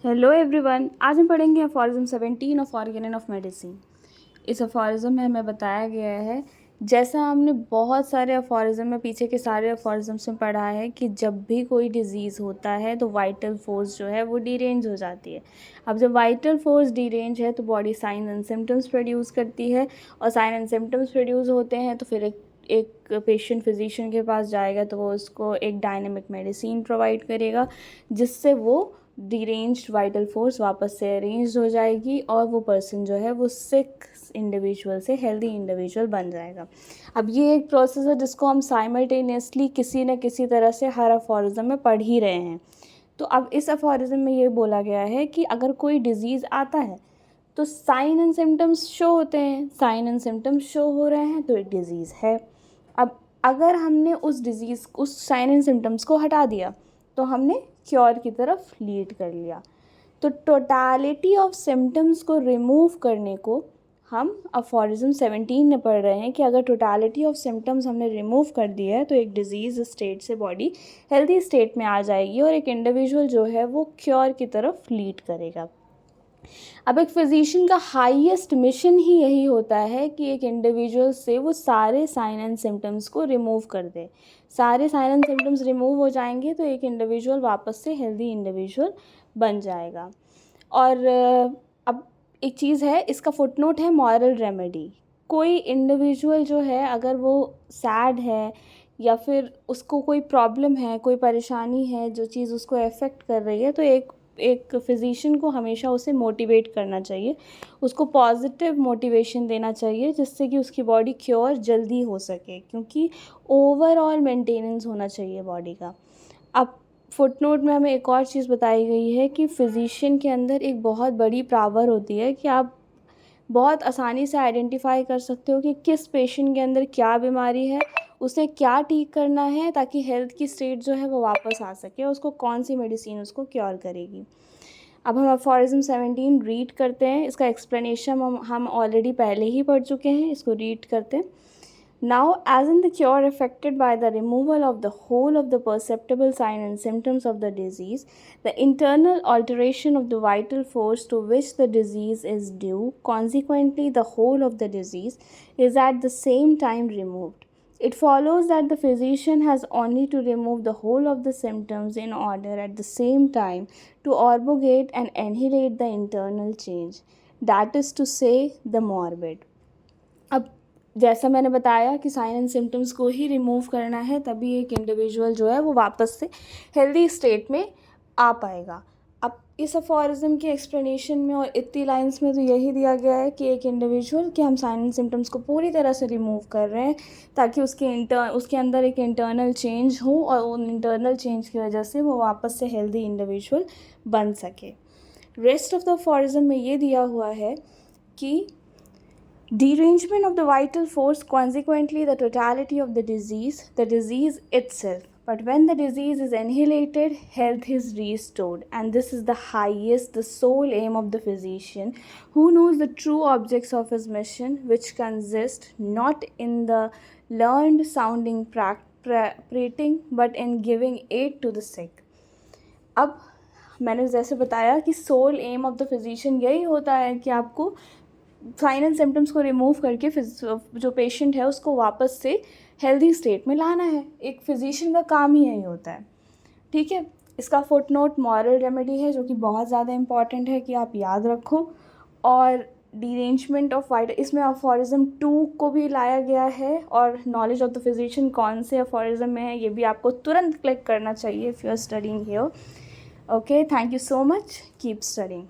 Hello everyone, आज हम पढ़ेंगे अफॉरिज्म 17 ऑफ ऑर्गेन ऑफ मेडिसिन। इस अफॉरिज्म में हमें बताया गया है, जैसा हमने बहुत सारे अफॉरिज्म में पीछे के सारे अफॉरिज्म्स में पढ़ा है कि जब भी कोई डिजीज़ होता है तो वाइटल फोर्स जो है वो डीरेंज हो जाती है। अब जब वाइटल फोर्स डीरेंज है तो body sign and symptoms produce करती है, और साइन एंड सिम्टम्स प्रोड्यूस होते हैं तो फिर एक पेशेंट फिजिशियन के पास जाएगा तो वो उसको एक डायनेमिक मेडिसिन प्रोवाइड करेगा, जिससे वो डीरेंज्ड वाइटल फोर्स वापस से अरेंज हो जाएगी और वो पर्सन जो है वो सिक इंडिविजुअल से हेल्दी इंडिविजुअल बन जाएगा। अब ये एक प्रोसेस है जिसको हम साइमल्टेनियसली किसी न किसी तरह से हर अफॉरिज्म में पढ़ ही रहे हैं। तो अब इस अफॉरिज्म में ये बोला गया है कि अगर कोई डिजीज़ आता है तो साइन एंड सिम्टम्स शो होते हैं, साइन एंड सिम्टम्स शो हो रहे हैं तो एक डिज़ीज़ है। अब अगर हमने उस साइन एंड सिम्टम्स को हटा दिया तो हमने क्योर की तरफ लीड कर लिया। तो टोटालिटी ऑफ सिम्टम्स को रिमूव करने को हम अफॉरिज्म 17 में पढ़ रहे हैं कि अगर टोटालिटी ऑफ सिम्टम्स हमने रिमूव कर दिया है तो एक डिजीज़ स्टेट से बॉडी हेल्दी स्टेट में आ जाएगी और एक इंडिविजुअल जो है वो क्योर की तरफ लीड करेगा। अब एक फिजिशियन का हाईएस्ट मिशन ही यही होता है कि एक इंडिविजुअल से वो सारे साइन एंड सिम्टम्स को रिमूव कर दे। सारे साइन एंड सिम्टम्स रिमूव हो जाएंगे तो एक इंडिविजुअल वापस से हेल्दी इंडिविजुअल बन जाएगा। और अब एक चीज़ है, इसका फुटनोट है मॉरल रेमेडी। कोई इंडिविजुअल जो है अगर वो सैड है या फिर उसको कोई प्रॉब्लम है, कोई परेशानी है, जो चीज़ उसको अफेक्ट कर रही है, तो एक फिजिशियन को हमेशा उसे मोटिवेट करना चाहिए, उसको पॉजिटिव मोटिवेशन देना चाहिए जिससे कि उसकी बॉडी क्योर जल्दी हो सके, क्योंकि ओवरऑल मेंटेनेंस होना चाहिए बॉडी का। अब फुटनोट में हमें एक और चीज़ बताई गई है कि फिजिशियन के अंदर एक बहुत बड़ी पावर होती है कि आप बहुत आसानी से आइडेंटिफाई कर सकते हो कि किस पेशेंट के अंदर क्या बीमारी है, उसे क्या ठीक करना है ताकि हेल्थ की स्टेट जो है वो वापस आ सके, उसको कौन सी मेडिसिन उसको क्योर करेगी। अब हम अफॉरिज्म 17 रीड करते हैं। इसका एक्सप्लेनेशन हम ऑलरेडी पहले ही पढ़ चुके हैं, इसको रीड करते हैं। Now, as in the cure effected by the removal of the whole of the perceptible sign and symptoms of the disease, the internal alteration of the vital force to which the disease is due, consequently the whole of the disease, is at the same time removed. It follows that the physician has only to remove the whole of the symptoms in order at the same time to abrogate and annihilate the internal change, that is to say, the morbid. अब जैसा मैंने बताया कि sign and symptoms को ही remove करना है, तभी एक इंडिविजुअल जो है वो वापस से हेल्दी स्टेट में आ पाएगा। अब इस अफॉरिज्म के एक्सप्लेनेशन में और इतनी लाइंस में तो यही दिया गया है कि एक इंडिविजुअल के हम साइन एंड सिम्टम्स को पूरी तरह से रिमूव कर रहे हैं ताकि उसके अंदर एक इंटरनल चेंज हो और उन इंटरनल चेंज की वजह से वो वापस से हेल्दी इंडिविजुअल बन सके। रेस्ट ऑफ द अफॉरिज्म में ये दिया हुआ है कि derangement of the vital force, consequently the totality of the disease itself. But when the disease is annihilated, health is restored. And this is the highest, the sole aim of the physician, who knows the true objects of his mission, which consist not in the learned sounding prating, but in giving aid to the sick. अब मैंने जैसे बताया कि sole aim of the physician यही होता है कि आपको साइन एंड सिम्टम्स को रिमूव करके जो पेशेंट है उसको वापस से हेल्दी स्टेट में लाना है। एक फिजिशियन का काम ही यही होता है, ठीक है। इसका फुटनोट मॉरल रेमेडी है, जो कि बहुत ज़्यादा इंपॉर्टेंट है कि आप याद रखो। और डीरेंजमेंट ऑफ वाइटल, इसमें अफॉरिज्म 2 को भी लाया गया है, और नॉलेज ऑफ द फिजिशियन कौन से अफॉरिज्म में है ये भी आपको तुरंत क्लिक करना चाहिए if you are studying here. Okay, thank you so much, keep studying.